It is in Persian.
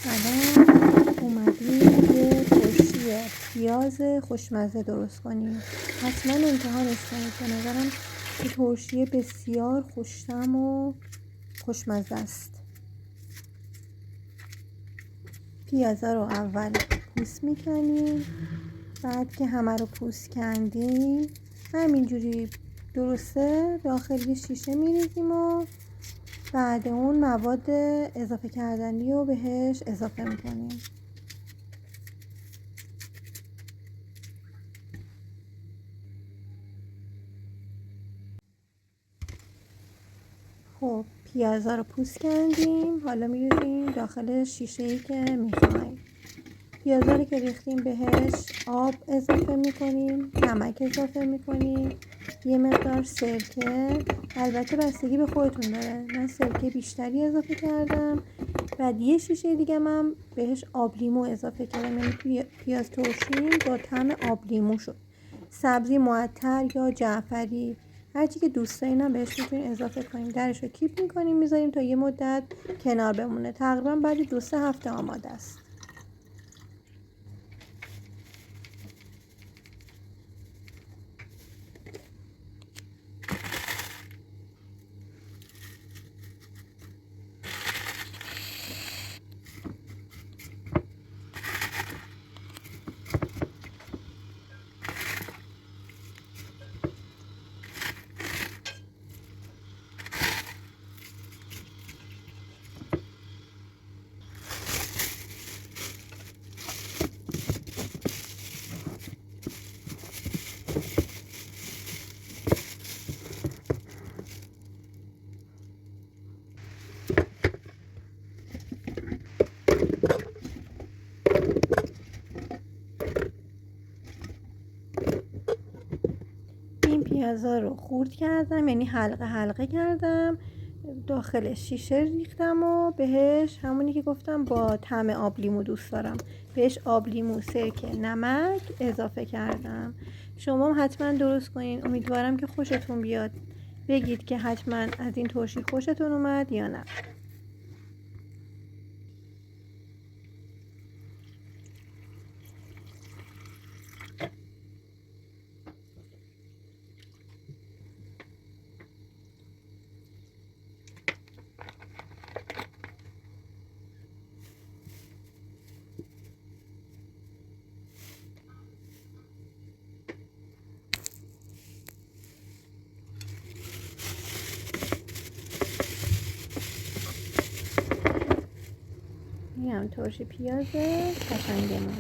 الان اومدیم یه ترشی پیاز خوشمزه درست کنیم. حتما امتحانش کنید، به نظرم یه ترشی بسیار خوش‌طعم و خوشمزه است. پیازا رو اول پوست میکنیم، بعد که همه رو پوست کندیم همینجوری درسته داخل یه شیشه میریزیم و بعد اون مواد اضافه کردنی رو بهش اضافه میکنیم. خب پیازا رو پوست کندیم، حالا میریزیم داخل شیشه‌ای که میخوایم. پیازا رو که ریختیم بهش آب اضافه میکنیم، نمک اضافه میکنیم، یه مقدار سرکه، البته بستگی به خودتون داره، من سرکه بیشتری اضافه کردم. بعد یه شیشه دیگه من بهش آب لیمو اضافه کردم، یعنی پیاز ترشیم با طعم آب لیمو شد. سبزی معطر یا جعفری هرچی که دوست دارین بهش میتونین اضافه کنیم. درش رو کیپ میکنیم میذاریم تا یه مدت کنار بمونه، تقریبا بعد 2-3 هفته آماده است. این پیازا رو خورد کردم، یعنی حلقه حلقه کردم، داخل شیشه ریختم و بهش همونی که گفتم با طعم آب لیمو دوست دارم، بهش آب لیمو، سرکه، نمک اضافه کردم. شما هم حتما درست کنین، امیدوارم که خوشتون بیاد. بگید که حتما از این ترشی خوشتون اومد یا نه. این هم ترشی پیاز قشنگمون.